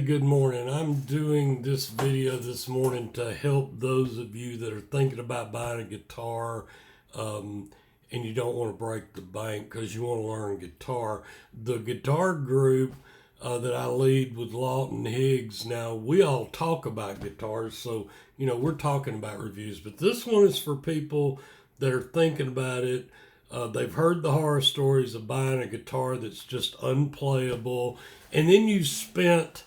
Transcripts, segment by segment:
Good morning. I'm doing this video this morning to help those of you that are thinking about buying a guitar and you don't want to break the bank because you want to learn guitar. The guitar group that I lead with Lawton Higgs, now we all talk about guitars, so we're talking about reviews, but this one is for people that are thinking about it. They've heard the horror stories of buying a guitar that's just unplayable, and then you spent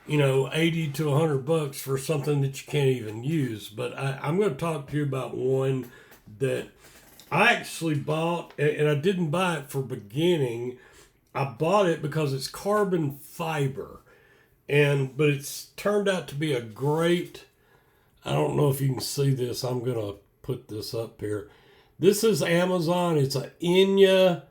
80 to $100 for something that you can't even use. But I'm going to talk to you about one that I actually bought, and I didn't buy it for beginning. I bought it because it's carbon fiber, but it's turned out to be a great. I don't know if you can see this. I'm going to put this up here. This is Amazon. It's a Enya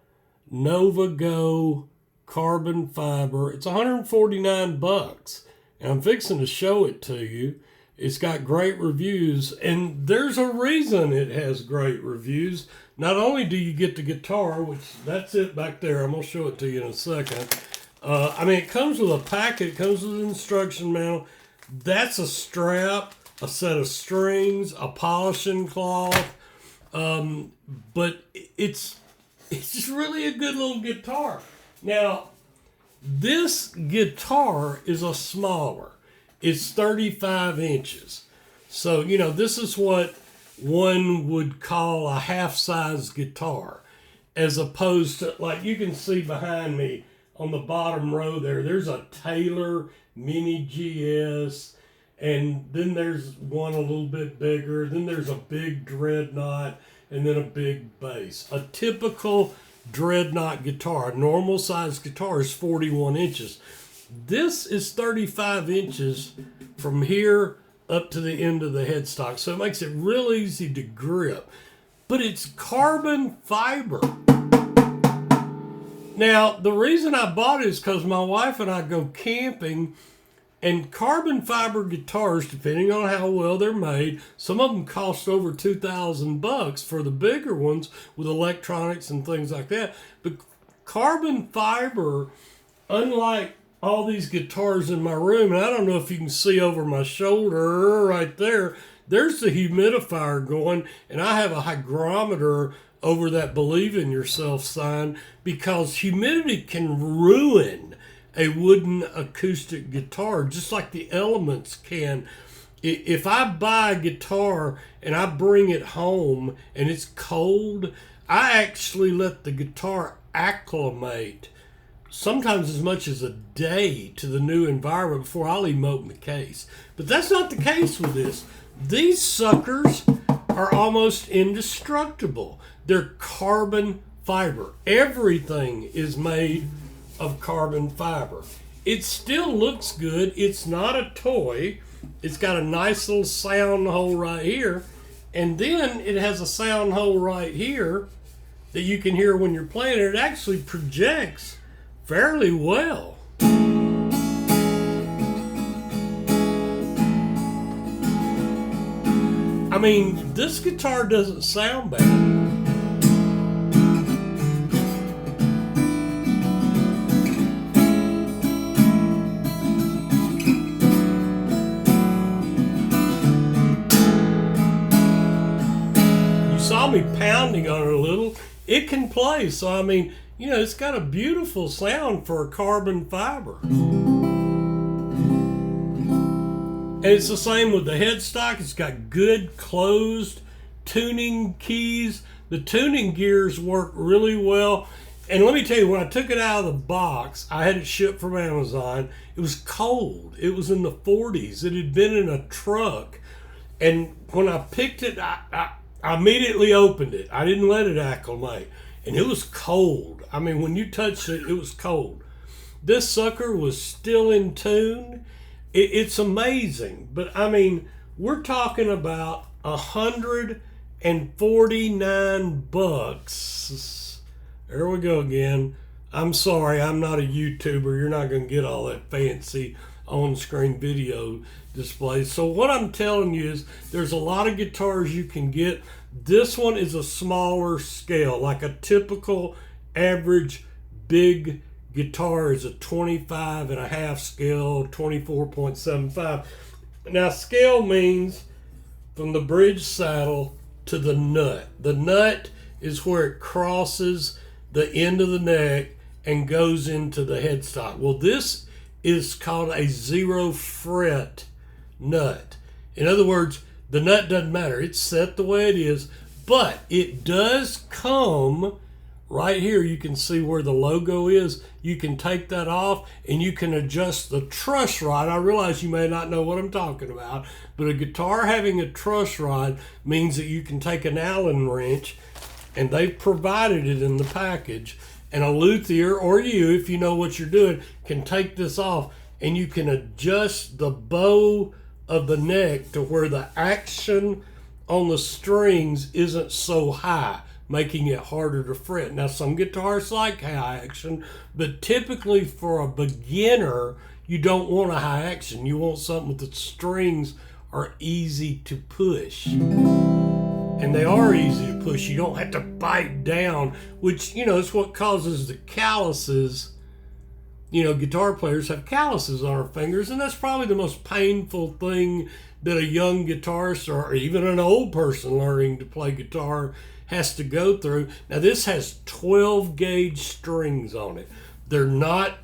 Nova Go carbon fiber. It's $149, and I'm fixing to show it to you. It's got great reviews, and there's a reason it has great reviews. Not only do you get the guitar, which that's it back there. I'm gonna show it to you in a second. It comes with a packet. It comes with an instruction manual. That's a strap, a set of strings, a polishing cloth. But it's really a good little guitar. Now, this guitar is a smaller. It's 35 inches. So, this is what one would call a half-size guitar, as opposed to, like you can see behind me on the bottom row there's a Taylor Mini GS, and then there's one a little bit bigger, then there's a big Dreadnought, and then a big bass. A typical Dreadnought guitar, a normal size guitar, is 41 inches. This is 35 inches from here up to the end of the headstock, so it makes it real easy to grip. But it's carbon fiber. Now, the reason I bought it is because my wife and I go camping, and carbon fiber guitars, depending on how well they're made, some of them cost over $2,000 for the bigger ones with electronics and things like that. But carbon fiber, unlike all these guitars in my room, and I don't know if you can see over my shoulder right there, there's the humidifier going, and I have a hygrometer over that Believe in Yourself sign, because humidity can ruin a wooden acoustic guitar, just like the elements can. If I buy a guitar and I bring it home and it's cold, I actually let the guitar acclimate, sometimes as much as a day, to the new environment before I'll even open the case. But that's not the case with this. These suckers are almost indestructible. They're carbon fiber. Everything is made of carbon fiber. It still looks good. It's not a toy. It's got a nice little sound hole right here, and then it has a sound hole right here that you can hear when you're playing it. It actually projects fairly well. This guitar doesn't sound bad. Saw me pounding on it a little. It can play, so it's got a beautiful sound for a carbon fiber. And it's the same with the headstock. It's got good closed tuning keys. The tuning gears work really well. And let me tell you, when I took it out of the box, I had it shipped from Amazon. It was cold. It was in the 40s. It had been in a truck. And when I picked it, I immediately opened it. I didn't let it acclimate. And it was cold. When you touched it, it was cold. This sucker was still in tune. It's amazing. But we're talking about $149. There we go again. I'm sorry, I'm not a YouTuber. You're not going to get all that fancy on-screen video display. So what I'm telling you is there's a lot of guitars you can get. This one is a smaller scale, like a typical average big guitar is a 25.5 scale, 24.75. Now, scale means from the bridge saddle to the nut. The nut is where it crosses the end of the neck and goes into the headstock. Well, this is called a 0 fret nut. In other words, the nut doesn't matter. It's set the way it is, but it does come right here. You can see where the logo is. You can take that off and you can adjust the truss rod. I realize you may not know what I'm talking about, but a guitar having a truss rod means that you can take an Allen wrench, and they've provided it in the package, and a luthier, or you, if you know what you're doing, can take this off and you can adjust the bow of the neck to where the action on the strings isn't so high, making it harder to fret. Now, some guitars like high action, but typically for a beginner, you don't want a high action. You want something that the strings are easy to push. And they are easy to push. You don't have to bite down, which, is what causes the calluses. Guitar players have calluses on our fingers, and that's probably the most painful thing that a young guitarist or even an old person learning to play guitar has to go through. Now, this has 12 gauge strings on it. They're not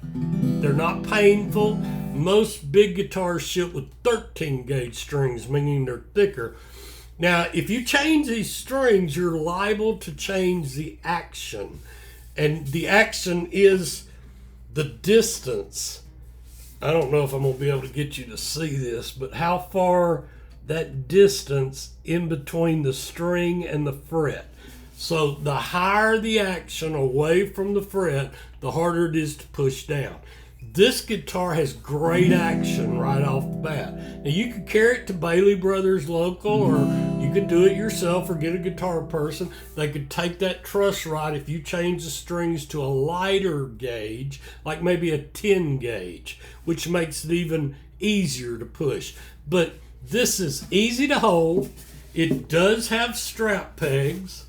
painful. Most big guitars ship with 13 gauge strings, meaning they're thicker. Now, if you change these strings, you're liable to change the action. And the action is the distance. I don't know if I'm going to be able to get you to see this, but how far that distance in between the string and the fret. So the higher the action away from the fret, the harder it is to push down. This guitar has great action right off the bat. Now, you could carry it to Bailey Brothers local, or you could do it yourself or get a guitar person. They could take that truss rod if you change the strings to a lighter gauge, like maybe a 10 gauge, which makes it even easier to push. But this is easy to hold. It does have strap pegs.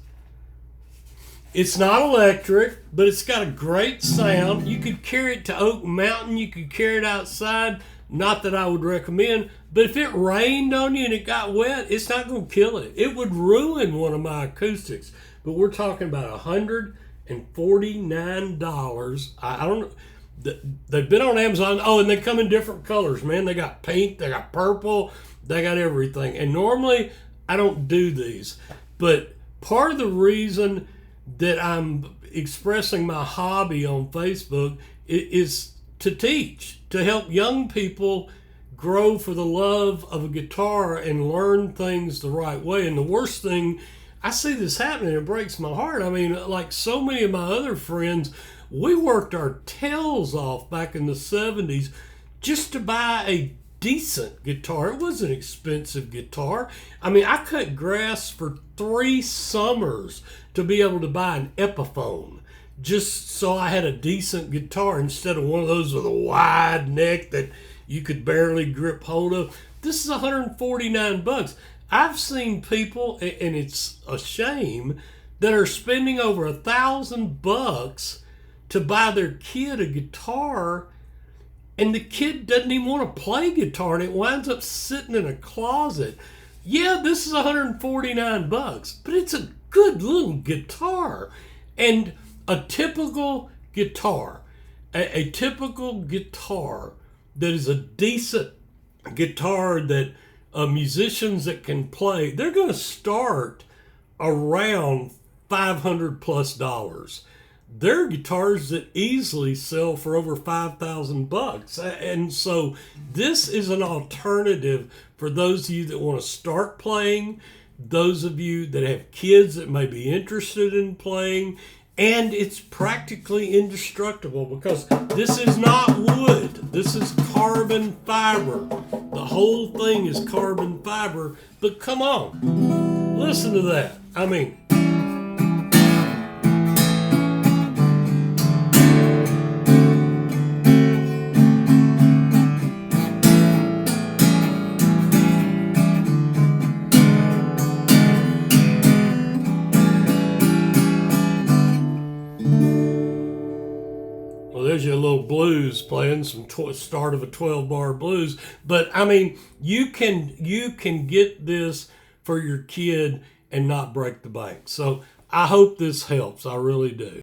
It's not electric, but it's got a great sound. You could carry it to Oak Mountain. You could carry it outside. Not that I would recommend, but if it rained on you and it got wet, it's not going to kill it. It would ruin one of my acoustics. But we're talking about $149. I don't know. They've been on Amazon. Oh, and they come in different colors, man. They got pink, they got purple, they got everything. And normally I don't do these, but part of the reason that I'm expressing my hobby on Facebook is to teach, to help young people grow for the love of a guitar and learn things the right way. And the worst thing, I see this happening, it breaks my heart. I mean, like so many of my other friends, we worked our tails off back in the 70s just to buy a decent guitar. It wasn't an expensive guitar. I mean, I cut grass for 3 summers to be able to buy an Epiphone, just so I had a decent guitar instead of one of those with a wide neck that you could barely grip hold of. This is $149. I've seen people, and it's a shame, that are spending over $1,000 to buy their kid a guitar, and the kid doesn't even want to play guitar, and it winds up sitting in a closet. Yeah, this is $149, but it's a good little guitar. And a typical guitar, a typical guitar that is a decent guitar that musicians that can play, they're going to start around $500+. There are guitars that easily sell for over $5,000. And so this is an alternative for those of you that want to start playing, those of you that have kids that may be interested in playing, and it's practically indestructible because this is not wood. This is carbon fiber. The whole thing is carbon fiber. But come on, listen to that. I mean, there's your blues, playing some start of a 12-bar blues. But I mean, you can get this for your kid and not break the bank. So I hope this helps. I really do.